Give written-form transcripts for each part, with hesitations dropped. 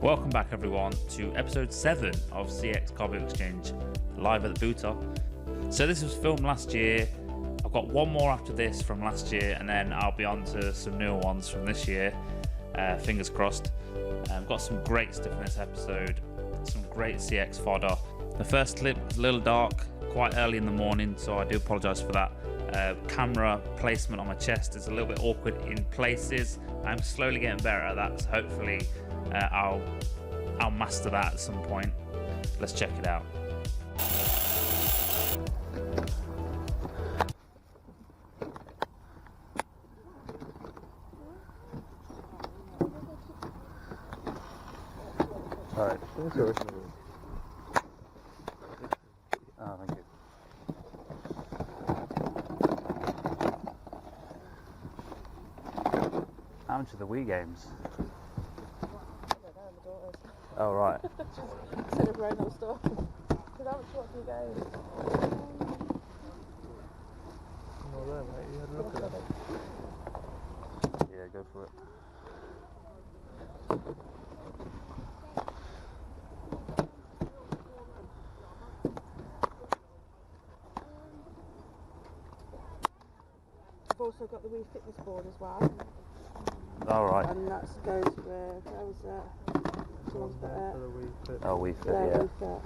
Welcome back everyone to episode 7 of CEX Carboot Exchange live at the booter. So this was filmed last year. I've got one more after this from last year and then I'll be on to some newer ones from this year. Fingers crossed. I've got some great stuff in this episode, some great CX fodder. The first clip was a little dark, quite early in the morning, so I do apologise for that. Camera placement on my chest is a little bit awkward in places. I'm slowly getting better at that, so hopefully I'll master that at some point. Let's check it out. Alright, oh, thank you. How much are the Wii games? Oh, right. Instead of random stuff. Because how much what do you go? Well, there, mate. You had a look at it. Yeah, go for it. I've also got the Wii Fitness board as well. Alright. And that goes with, where was that? Someone's got it. Oh, Wii Fit, Yeah, yeah. Wii Fit.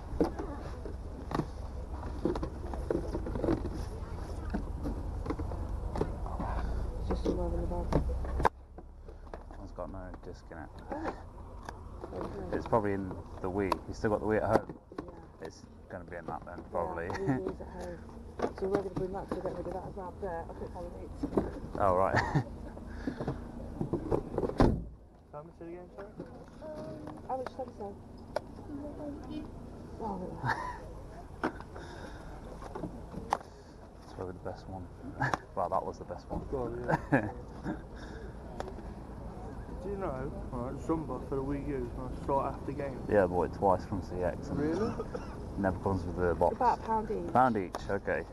It's just somewhere in the bag. That one's got no disc in it. Okay. It's probably in the Wii. You still got the Wii at home? Yeah. It's going to be in that then, probably. Yeah, Wii U's at home. So we're going to bring that to get rid of that as well. There, I think probably needs. Oh, right. How much did you get, sorry? How much did I say? Oh, no. It's probably the best one. Well, that was the best one. God, yeah. Do you know, right, Zumba for the Wii U, I saw it after games. Yeah, I bought it twice from CX. And Really? never comes with the box. About £1 each. £1 each, okay.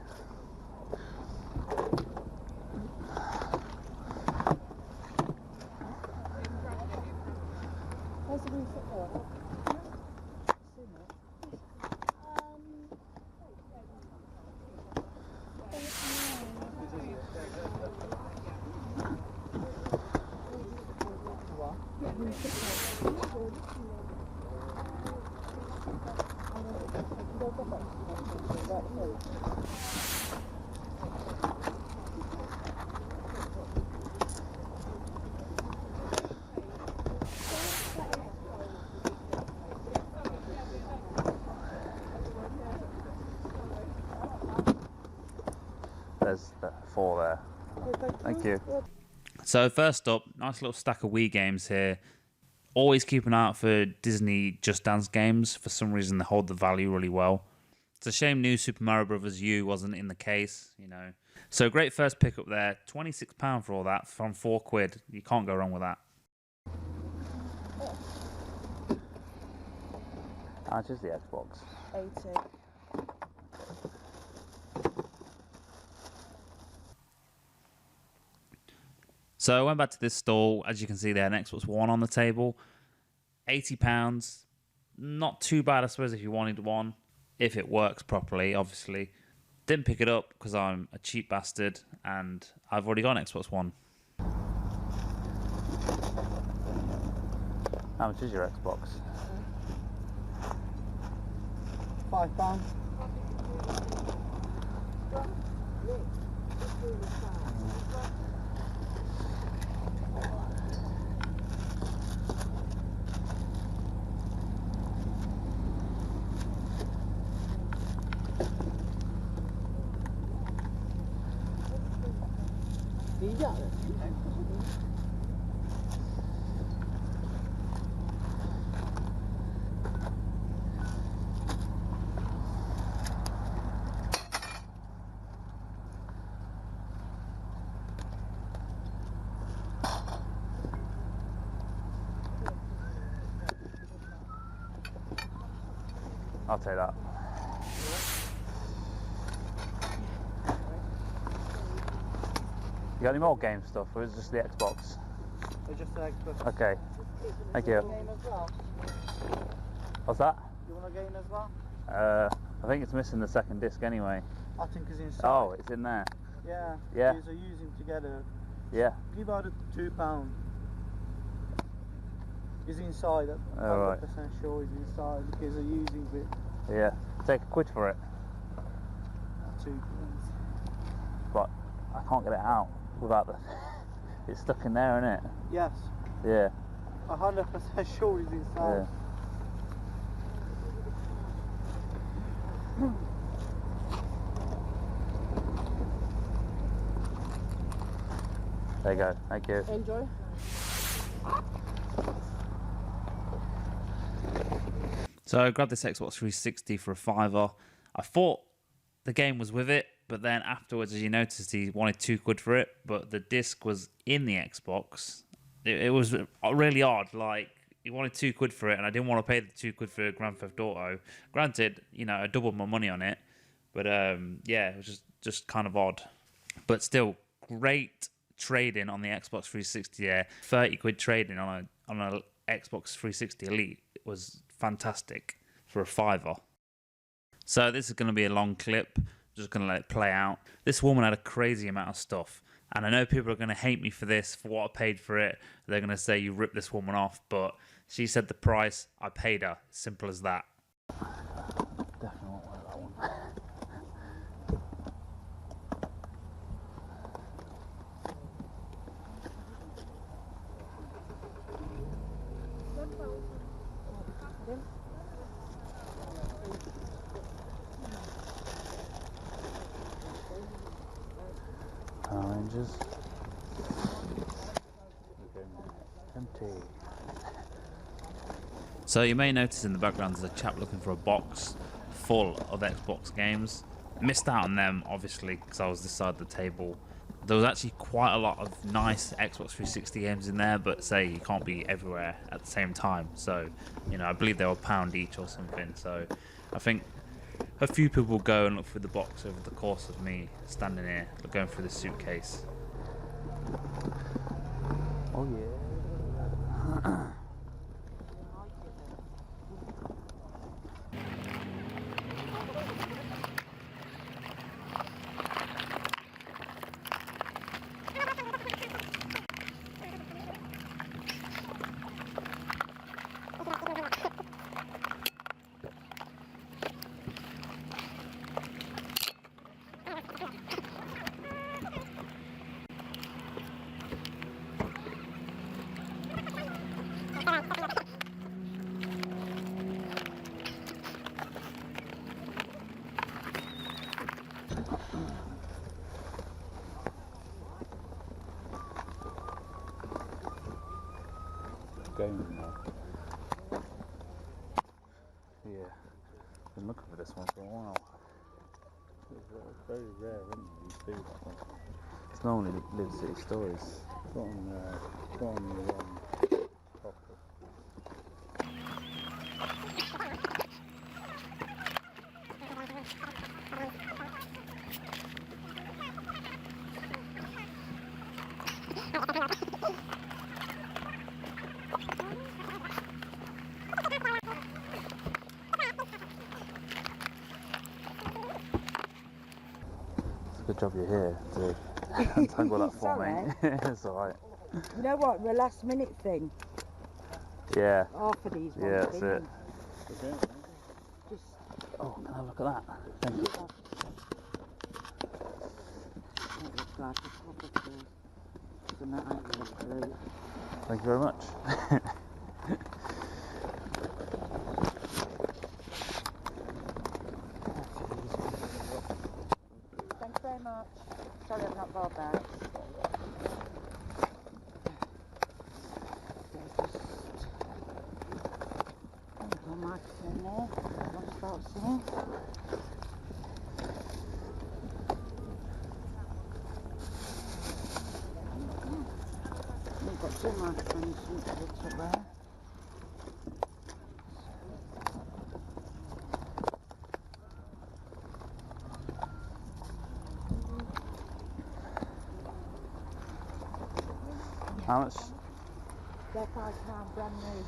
Where's the Wii Fit board? There's the 4 there. Thank you. So first up, nice little stack of Wii games here. Always keep an eye out for Disney Just Dance games. For some reason, they hold the value really well. It's a shame new Super Mario Bros. U wasn't in the case, you know. So great first pickup there. £26 for all that from £4. You can't go wrong with that. How much is the Xbox? 80. So I went back to this stall. As you can see there, an Xbox One on the table. £80. Not too bad, I suppose, if you wanted one. If it works properly, obviously. Didn't pick it up because I'm a cheap bastard and I've already got an Xbox One. How much is your Xbox? £5. I'll take that. You got any more game stuff, or is it just the Xbox? It's just the Xbox. Okay. Thank you. Game as well. What's that? You want a game as well? I think it's missing the second disc anyway. I think it's inside. Oh, it's in there. Yeah. Yeah. These are using together. Yeah. Give out a £2. It's inside. I'm Alright. 100% sure it's inside because they're using it. Yeah. Take a quid for it. £2. But I can't get it out without the... It's stuck in there, isn't it? Yes. Yeah. 100% sure it's inside. Yeah. There you go. Thank you. Enjoy. So I grabbed this Xbox 360 for a £5. I thought the game was with it, but then afterwards, as you noticed, he wanted £2 for it, but the disc was in the Xbox. It was really odd. Like, he wanted £2 for it, and I didn't want to pay the £2 for Grand Theft Auto. Granted, you know, I doubled my money on it, but yeah, it was just kind of odd. But still, great trading on the Xbox 360 there. £30 trading on a Xbox 360 Elite was fantastic for a £5. So this is going to be a long clip. Just going to let it play out. This woman had a crazy amount of stuff, and I know people are going to hate me for this, for what I paid for it. They're going to say you ripped this woman off, but she said the price, I paid her. Simple as that. Definitely won't like that one. Power Rangers. Empty. So you may notice in the background there's a chap looking for a box full of Xbox games. Missed out on them, obviously, because I was this side of the table. There was actually quite a lot of nice Xbox 360 games in there, but say you can't be everywhere at the same time. So, you know, I believe they were £1 each or something. So I think a few people will go and look through the box over the course of me standing here, going through the suitcase. Oh yeah. Game now. Yeah, been looking for this one for a while. It's very rare, isn't it? You see that one. It's normally Live City Stories. Got on the copper. Good job you're here to untangle that for me. It's alright. You know what? The last minute thing. Yeah. Half of these ones. Yeah, that's it. Just Oh, can I have a look at that? Thank you. it looks like a proper thing. Doesn't that actually look great? Thank you very much. Thanks very much. Sorry I've not got bags. There's a microphone there. I'll start singing. We've got two microphones up there. How much? They're £5 brand new.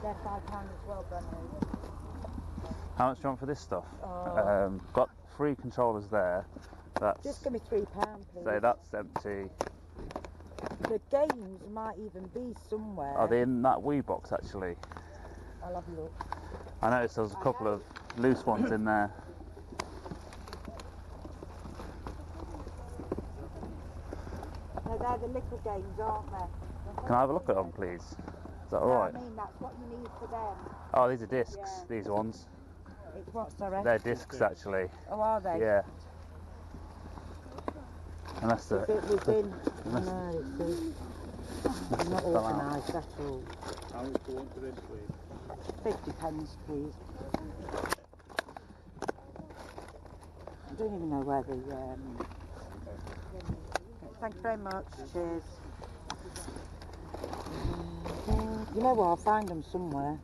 They're £5 as well, brand new. How much do you want for this stuff? Oh. Got 3 controllers there. That's, Just give me £3, please. say that's empty. The games might even be somewhere. Are they in that Wii box actually? I'll have a look. I noticed there was a couple of loose ones in there. No, they're the little games, aren't they? Can I have a look at them, please? Is that alright? I mean, that's what you need for them. Oh, these are discs, Yeah. these ones. It's what, sorry? They're discs actually. Oh, are they? Yeah. Unless Is they're... it within? No, it's not organised at all. How much do you want for this, please? 50 pence, please. I don't even know where the... Thank you very much. Cheers. You know what? I'll find them somewhere.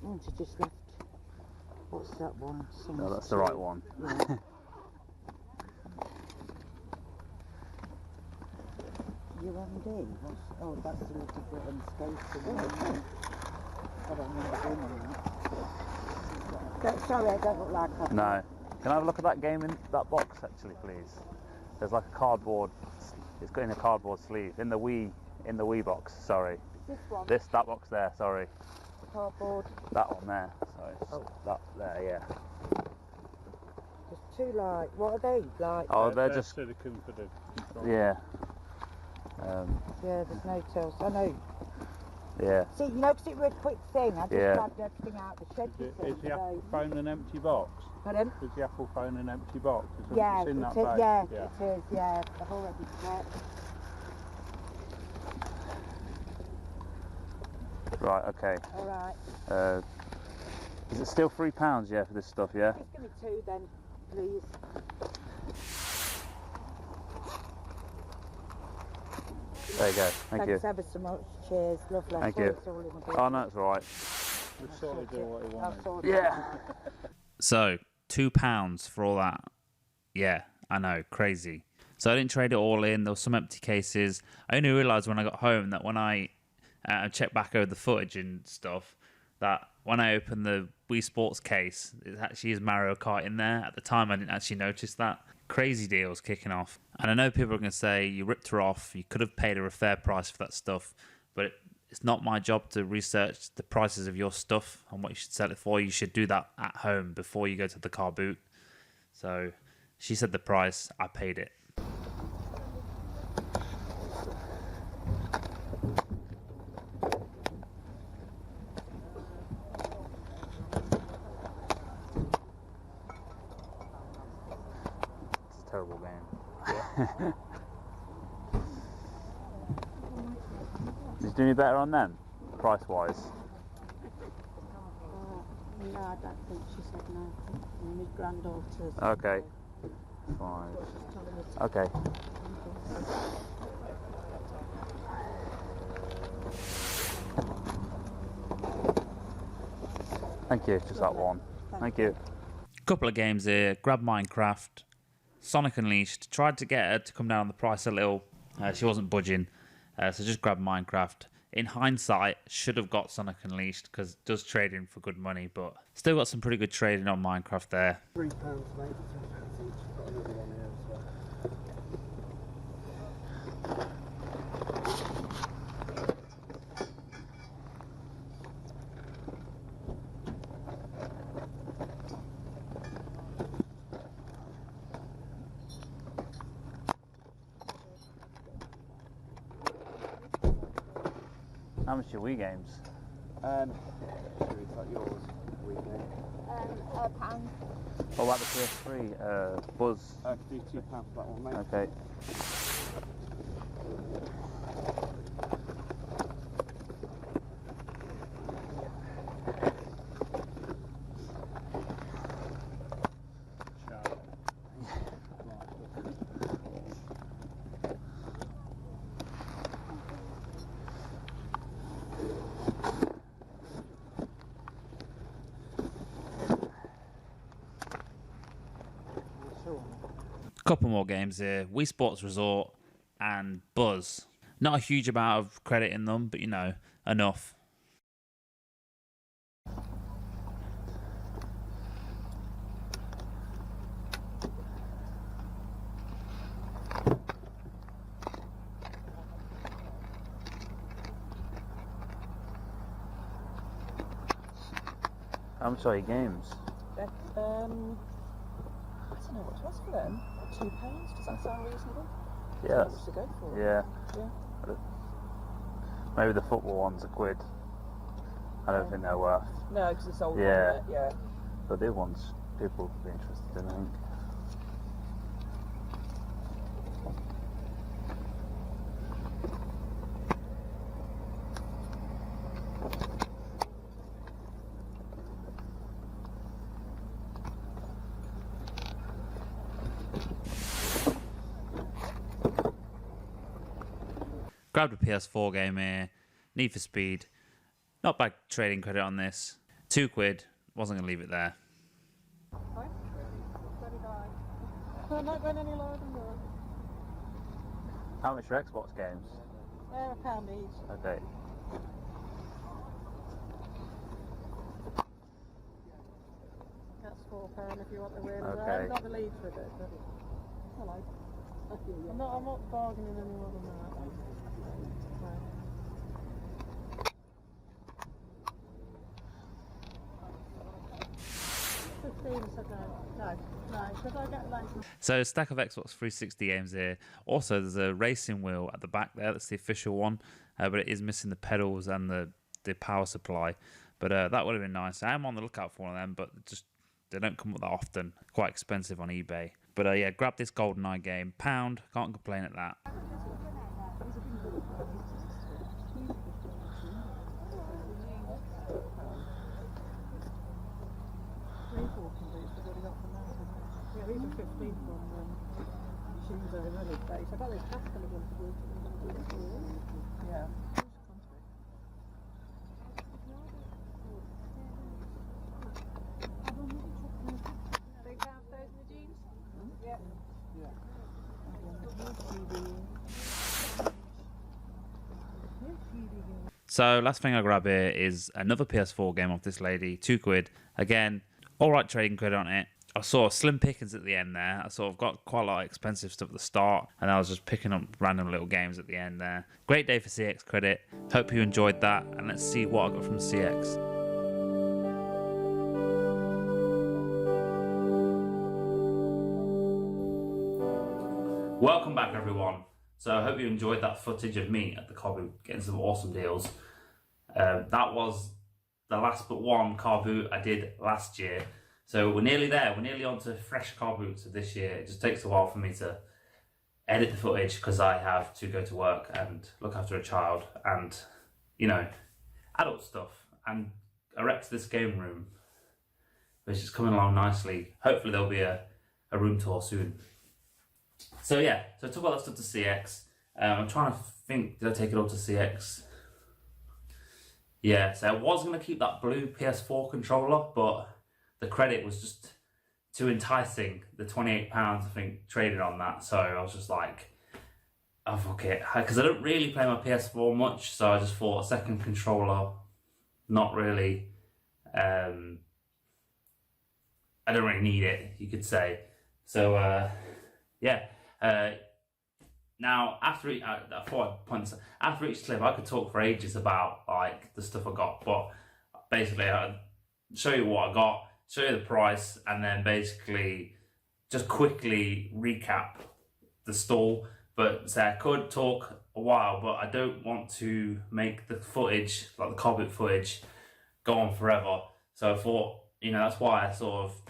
To just left. What's that one? No, that's the right one. Yeah. UMD? Oh, that's a little bit unscathed. I don't remember doing that. Sorry, I don't look like I... No. Can I have a look at that game in that box actually, please? There's like a cardboard. It's got in a cardboard sleeve in the Wii box. Sorry. This one? That box there. Sorry. Cardboard. That one there. Sorry. Oh. That there. Yeah. There's two like... What are they? Like... Oh, they're just... silicone for the control. Yeah. Yeah, there's no tills. I know. Yeah. See, you know, because it was a quick thing. I just Yeah. grabbed everything out of the shed. Is the Apple phone an empty box? Pardon? Is the Apple phone an empty box? It's Yeah, in that it is, bag? yeah, it is, yeah. I've already checked. Right. Okay. Alright. Is it still £3? Yeah, for this stuff. Yeah. Just give me 2 then, please. There you go. Thank you. Thanks ever so much. Cheers. Lovely. Thank Sorry you. it's all in the bin. Oh no, it's all right. Just sort of do what he I'll wanted. sort it. Yeah. So, £2 for all that. Yeah, I know, crazy. So I didn't trade it all in. There were some empty cases. I only realised when I got home that when I checked back over the footage and stuff, that when I opened the Wii Sports case, it actually is Mario Kart in there. At the time, I didn't actually notice that. Crazy deals kicking off. And I know people are going to say, you ripped her off. You could have paid her a fair price for that stuff. But it's not my job to research the prices of your stuff and what you should sell it for. You should do that at home before you go to the Carboot. So she said the price, I paid it. It's a terrible game. Did you do any better on them, price-wise? No, I don't think she said no. My granddaughter's. Okay. Fine. Okay. Thank you. Just that one. Thank you. Couple of games here. Grab Minecraft. Sonic Unleashed. Tried to get her to come down on the price a little. She wasn't budging. So just grab Minecraft. In hindsight, should have got Sonic Unleashed because it does trade in for good money, but still got some pretty good trading on Minecraft there. £3, mate. £3 each. Got another one here as well. How much are your Wii games? Sure, is that yours? Weekend. £1. What about the PS3? Buzz. I could do £2 for that one, mate. Okay. Couple more games here. Wii Sports Resort. and Buzz. Not a huge amount of credit in them, but you know, enough. How much are your games? I don't know what to ask for them. £2? Does that sound reasonable? Yes. How much to go for? Yeah. Yeah. Maybe the football ones are quid. I don't think they're worth. No, because it's old. Yeah. Isn't it? Yeah. But the other ones, people would be interested in, I think. Grabbed a PS4 game here. Need for Speed. Not bad trading credit on this. £2. Wasn't going to leave it there. I'm not going any lower than that. How much are Xbox games? They're £1 each. Okay. That's £4 if you want the wheel. Okay. I haven't got the leads with it, but hello. I'm not bargaining any more than that. No. 15, so no, because I get like some. So, a stack of Xbox 360 games here. Also, there's a racing wheel at the back there. That's the official one. But it is missing the pedals and the power supply. But that would have been nice. I am on the lookout for one of them, but just they don't come up that often. Quite expensive on eBay. But yeah, grab this GoldenEye game. £1. Can't complain at that. Yeah, these are 15 from Shinzo Running Base. I got this Pascal one to do. Yeah. Big downstairs in the jeans? Yeah. So last thing I grab here is another PS4 game off this lady. £2. Again, alright trading credit on it. I saw slim pickings at the end there. I sort of got quite a lot of expensive stuff at the start, and I was just picking up random little games at the end there. Great day for CX credit. Hope you enjoyed that, and let's see what I got from CX. Welcome back, everyone. So I hope you enjoyed that footage of me at the Carboot getting some awesome deals. That was the last but one Carboot I did last year. So we're nearly there. We're nearly on to fresh car boots of this year. It just takes a while for me to edit the footage because I have to go to work and look after a child and, you know, adult stuff and erect this game room, which is coming along nicely. Hopefully there'll be a room tour soon. So yeah, so I took all that stuff to CX. I'm trying to think, did I take it all to CX? Yeah, so I was going to keep that blue PS4 controller, but the credit was just too enticing. The £28, I think, traded on that. So I was just like, oh, fuck it. Because I don't really play my PS4 much. So I just thought a second controller, not really. I don't really need it, you could say. So, yeah. Now, after each, I thought I'd point this, after each clip, I could talk for ages about like the stuff I got. But basically, I'd show you what I got, show you the price, and then basically just quickly recap the stall. But say I could talk a while, but I don't want to make the footage, like the Carboot footage, go on forever. So I thought, you know, that's why I sort of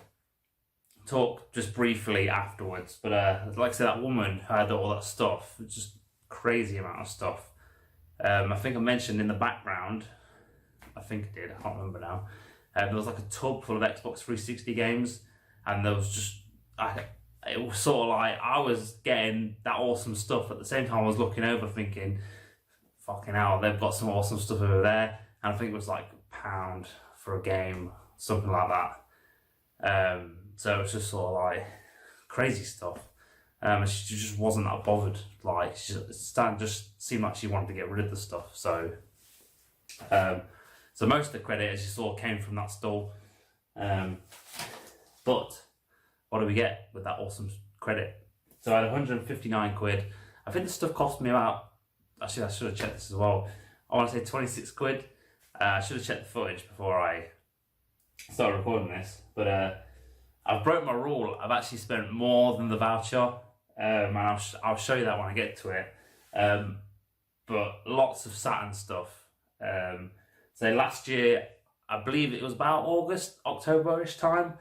talk just briefly afterwards. But like I said, that woman who had all that stuff, just crazy amount of stuff. I think I mentioned in the background, I think I did, I can't remember now. There was like a tub full of Xbox 360 games, and there was just, it was sort of like I was getting that awesome stuff. At the same time, I was looking over thinking, fucking hell, they've got some awesome stuff over there. And I think it was like £1 for a game, something like that. So it's just sort of like crazy stuff. And she just wasn't that bothered. Like, Stan just seemed like she wanted to get rid of the stuff. So, so most of the credit, as you saw, came from that stall. But what do we get with that awesome credit? So I had 159 quid. I think the stuff cost me about, actually I should have checked this as well. I want to say 26 quid. I should have checked the footage before I started recording this. But I've broke my rule. I've actually spent more than the voucher. And I'll show you that when I get to it. But lots of Saturn stuff. So last year, I believe it was about August, October-ish time.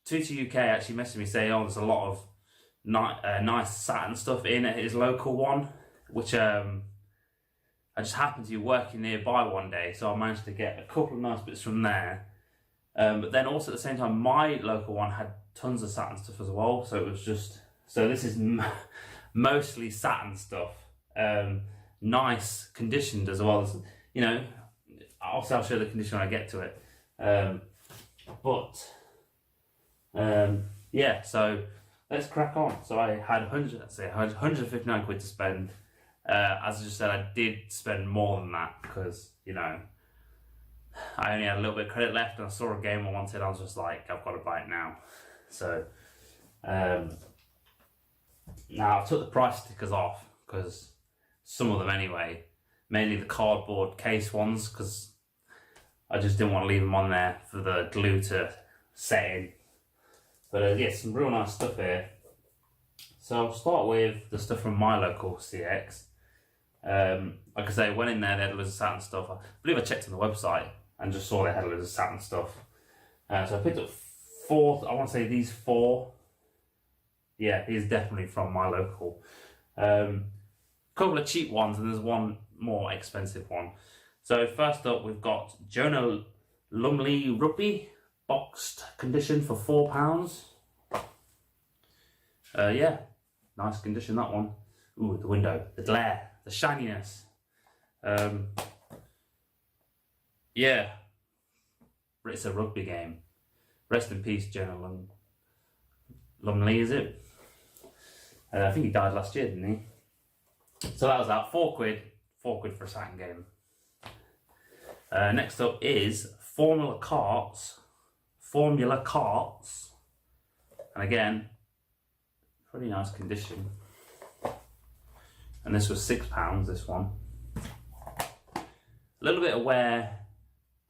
Tutu UK actually messaged me saying, oh, there's a lot of nice Saturn stuff in at his local one, which I just happened to be working nearby one day, so I managed to get a couple of nice bits from there. But then also at the same time, my local one had tons of Saturn stuff as well, so it was just, so this is mostly Saturn stuff, nice conditioned as well as, you know, obviously I'll show the condition when I get to it. Yeah, so let's crack on. So I had 159 quid to spend. As I just said, I did spend more than that because, you know, I only had a little bit of credit left and I saw a game I wanted. I was just like, I've got to buy it now. So now I took the price stickers off because some of them anyway, mainly the cardboard case ones, because I just didn't want to leave them on there for the glue to set in. But yeah, some real nice stuff here. So I'll start with the stuff from my local CEX. Like I say, went in there, they had loads of Saturn stuff. I believe I checked on the website and just saw they had loads of Saturn stuff. So I picked up 4, I want to say these 4. Yeah, these are definitely from my local. Couple of cheap ones and there's one more expensive one. So first up, we've got Jonah Lumley Rugby, boxed condition for £4. Yeah, nice condition, that one. Ooh, the window, the glare, the shininess. Yeah, it's a rugby game. Rest in peace, Jonah Lumley, is it? I think he died last year, didn't he? So that was that, 4 quid. 4 quid for a Saturn game. Next up is Formula Carts. And again, pretty nice condition. And this was £6, this one. A little bit of wear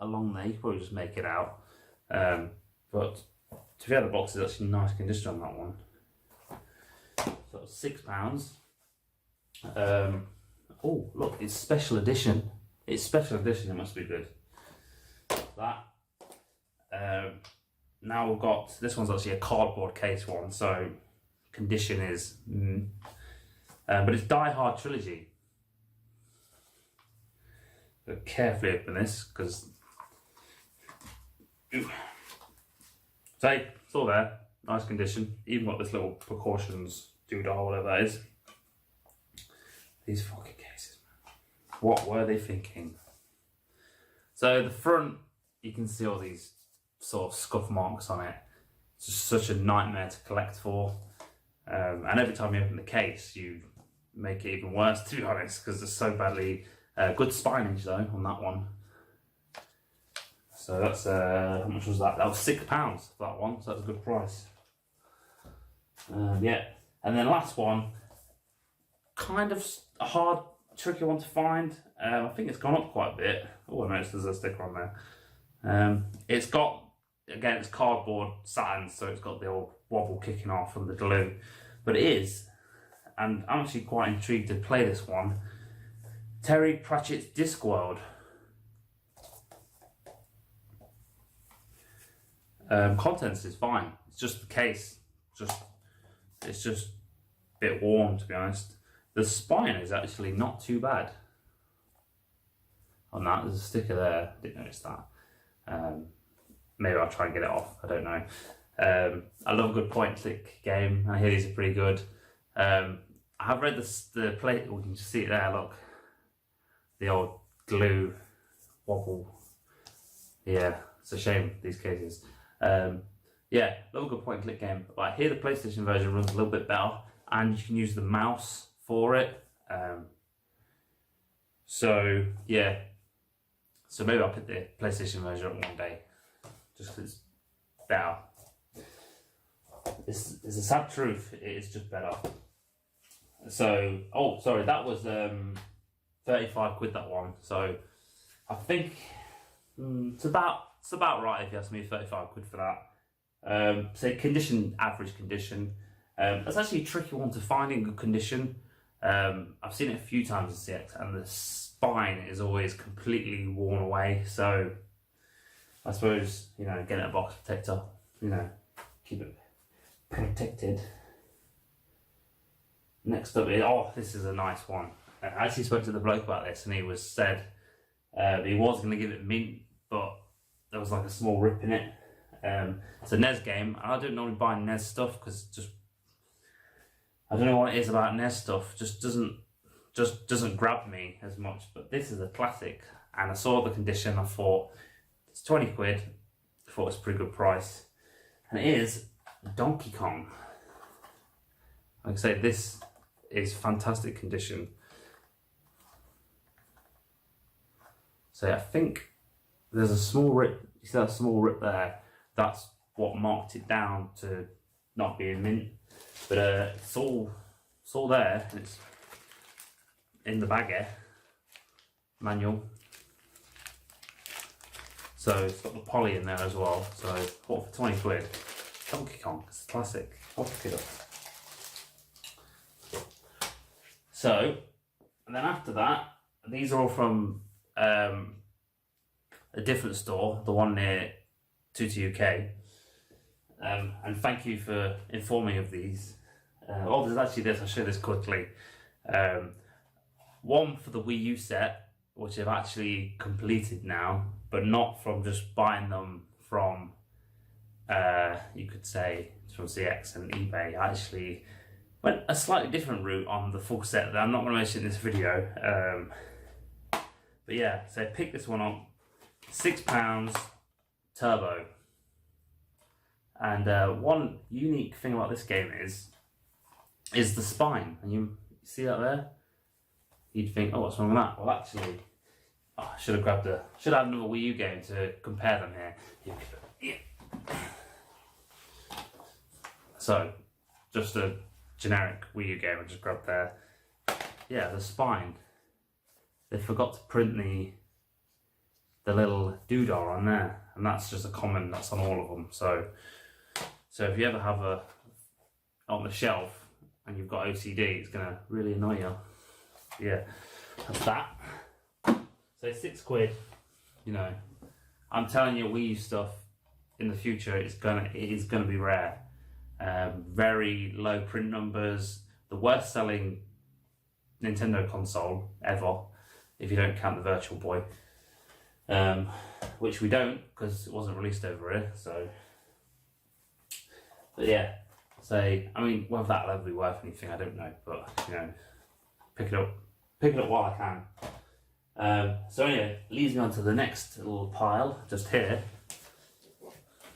along there, you can probably just make it out. But to be fair, the box is actually nice condition on that one. So it was £6. Oh, look, it's special edition. It's special edition, it must be good. That. Now we've got, this one's actually a cardboard case one, so condition is, but it's Die Hard Trilogy. But carefully open this, because, so it's all there, nice condition. Even got this little precautions doodah, whatever that is. These fucking cases, man. What were they thinking? So the front, you can see all these sort of scuff marks on it. It's just such a nightmare to collect for. And every time you open the case, you make it even worse, to be honest, because it's so badly. Good spinage though on that one. So that's how much was that? That was £6 for that one. So that's a good price. Yeah, and then last one, kind of a hard, tricky one to find. I think it's gone up quite a bit. Oh, I noticed there's a sticker on there. It's got, again, it's cardboard Saturn, so it's got the old wobble kicking off from the glue. But it is, and I'm actually quite intrigued to play this one, Terry Pratchett's Discworld. Contents is fine. It's just the case. It's just a bit worn, to be honest. The spine is actually not too bad. On that, there's a sticker there. Didn't notice that. Maybe I'll try and get it off. I don't know. I love a good point-and-click game. I hear these are pretty good. I have read the plate. We can just see it there. Look, the old glue wobble. Yeah, it's a shame these cases. Yeah, yeah, little good point and click game. But here the PlayStation version runs a little bit better, and you can use the mouse for it. So yeah, so maybe I'll put the PlayStation version up one day, just because it's better. It's a sad truth. It is just better. So, oh, sorry, that was 35 quid, that one. So I think it's about right if you ask me. 35 quid for that. Say condition, average condition. That's actually a tricky one to find in good condition. I've seen it a few times in CX, and the spine is always completely worn away. So I suppose, you know, get it a box protector, you know, keep it protected. Next up is, oh, this is a nice one. I actually spoke to the bloke about this, and he said he was going to give it mint, but there was like a small rip in it. It's a NES game, and I don't normally buy NES stuff because just I don't know what it is about NES stuff. Just doesn't grab me as much. But this is a classic, and I saw the condition. I thought it's 20 quid. I thought it's a pretty good price, and it is Donkey Kong. Like I say, this is fantastic condition. So I think there's a small rip. You see that small rip there? That's what marked it down to not being mint. But it's all there, and it's in the bag here. Manual. So it's got the poly in there as well. So what for 20 quid? Donkey Kong, it's a classic. I'll pick it up. So, and then after that, these are all from a different store, the one near Tutu UK. And thank you for informing of these. Oh, there's actually this, I'll show this quickly. One for the Wii U set, which I've actually completed now, but not from just buying them from, you could say, from CX and eBay. I actually went a slightly different route on the full set that I'm not going to mention in this video. But yeah, so I picked this one up, £6, turbo. And one unique thing about this game is the spine. And you see that there? You'd think, oh, what's wrong with that? Well, actually, I should have had another Wii U game to compare them here. Yeah. So, just a generic Wii U game I just grabbed there. Yeah, the spine. They forgot to print the little doodah on there, and that's just a common. That's on all of them. So if you ever have a on the shelf and you've got OCD, it's gonna really annoy you. Yeah, that's that. So 6 quid. You know, I'm telling you, Wii U stuff in the future it is gonna be rare. Very low print numbers. The worst selling Nintendo console ever, if you don't count the Virtual Boy, which we don't because it wasn't released over here. So, but yeah, so I mean, whether that'll ever be worth anything, I don't know. But you know, pick it up while I can. So anyway, leads me on to the next little pile just here.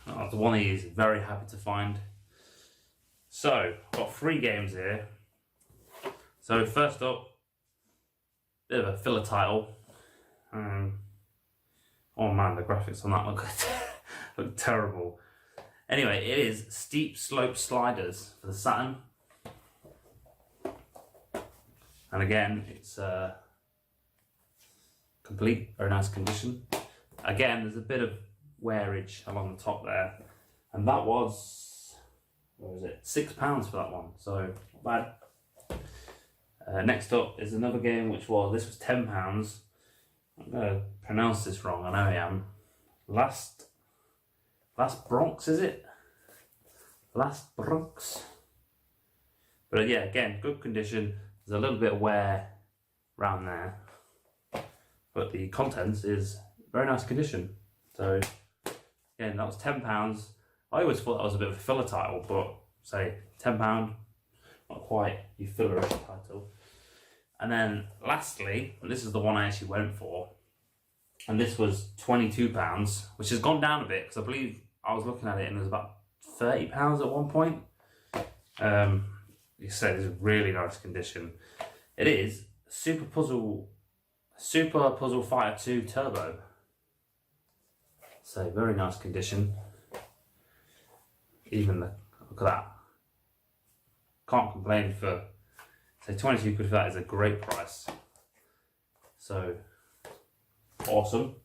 Oh, the one he's very happy to find. So, got 3 games here. So first up, bit of a filler title. Oh man, the graphics on that look terrible. Anyway, it is Steep Slope Sliders for the Saturn. And again, it's complete, very nice condition. Again, there's a bit of wearage along the top there. And that was, what was it, £6 for that one, so not bad. Next up is another game this was £10. I'm going to pronounce this wrong, I know I am. Last Bronx, is it? Last Bronx. But yeah, again, good condition. There's a little bit of wear around there. But the contents is very nice condition. So, again, that was £10. I always thought that was a bit of a filler title, but say £10, not quite your fillerish title. And then lastly, and this is the one I actually went for, and this was £22, which has gone down a bit because I believe I was looking at it and it was about £30 at one point. You said it's a really nice condition. It is Super Puzzle Fighter 2 Turbo. So very nice condition. Even look at that. Can't complain for, say, 22 quid for that is a great price. So awesome.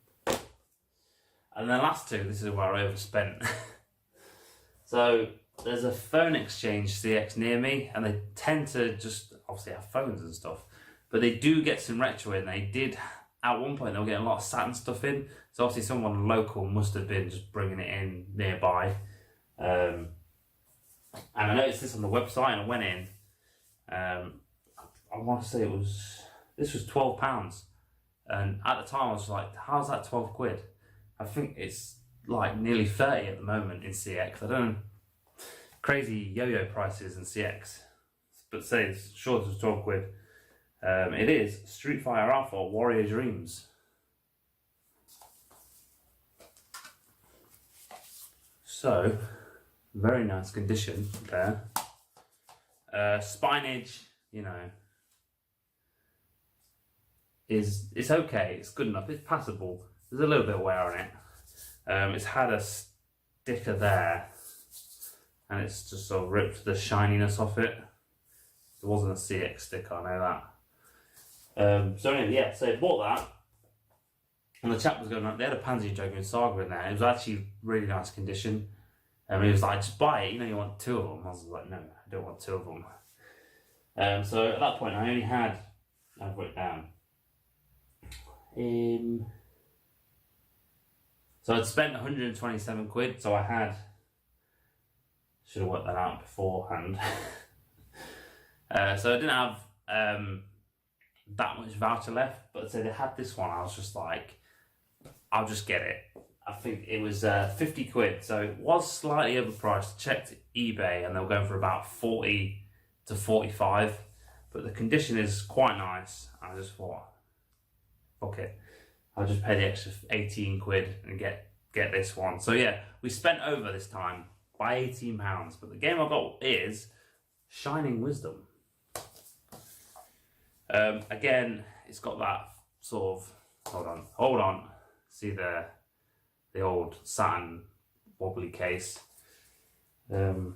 And the last two, this is where I overspent. So there's a phone exchange CX near me, and they tend to just obviously have phones and stuff, but they do get some retro in. They did at one point, they were getting a lot of Saturn stuff in, so obviously someone local must have been just bringing it in nearby. And I noticed this on the website, and I went in. I want to say this was £12, and at the time I was like, how's that 12 quid? I think it's like nearly 30 at the moment in CX. I don't know, crazy yo-yo prices in CX, but say it's short of 12 quid. It is Street Fighter Alpha Warrior Dreams. So, very nice condition there. Spinage, you know, it's okay, it's good enough, it's passable. There's a little bit of wear on it. It's had a sticker there, and it's just sort of ripped the shininess off it. It wasn't a CX sticker, I know that. So anyway, yeah, so I bought that, and the chap was going on, they had a Panzer Dragoon Saga in there. It was actually really nice condition. He was like, just buy it, you know, you want two of them. I was like, no, I don't want two of them. So at that point, I only had, I've written down, so I'd spent 127 quid, so I had, should have worked that out beforehand. So I didn't have that much voucher left, but so they had this one, I was just like, I'll just get it. I think it was 50 quid, so it was slightly overpriced. I checked eBay and they were going for about 40 to 45, but the condition is quite nice. I just thought, fuck it, I'll just pay the extra 18 quid and get this one. So yeah, we spent over this time by £18, but the game I got is Shining Wisdom. Again, it's got that sort of, hold on, see the old Saturn wobbly case. But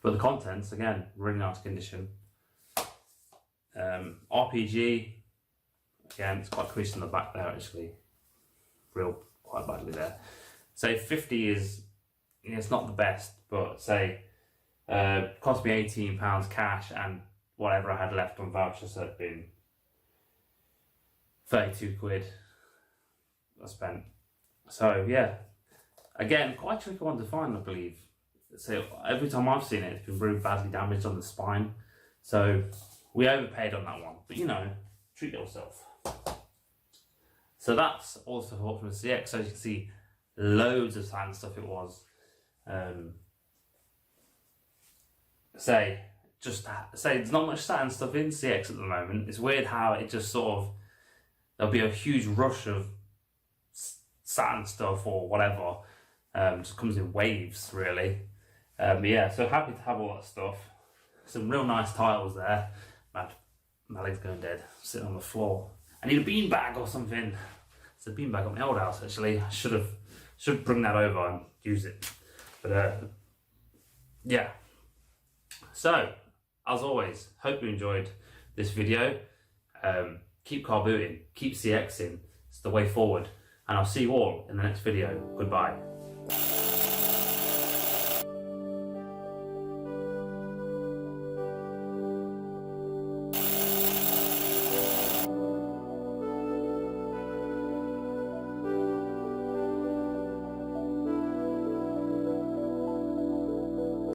the contents, again, really nice condition. RPG, again, it's quite creased in the back there actually, quite badly there. Say 50 is, you know, it's not the best, but say cost me £18 cash, and whatever I had left on voucher, so it'd been 32 quid I spent. So yeah, again, quite a tricky one to find, I believe. So every time I've seen it, it's been really badly damaged on the spine. So we overpaid on that one, but you know, treat yourself. So that's also bought from the CX. So as you can see, loads of Saturn stuff it was. Say there's not much Saturn stuff in CX at the moment. It's weird how it just sort of, there'll be a huge rush of Saturn stuff or whatever. Just comes in waves, really. But yeah, so happy to have all that stuff. Some real nice titles there. My leg's going dead, sitting on the floor. I need a beanbag or something. It's a beanbag at my old house actually. I should bring that over and use it. But yeah. So, as always, hope you enjoyed this video. Keep carbooting, keep CXing. It's the way forward. And I'll see you all in the next video. Goodbye.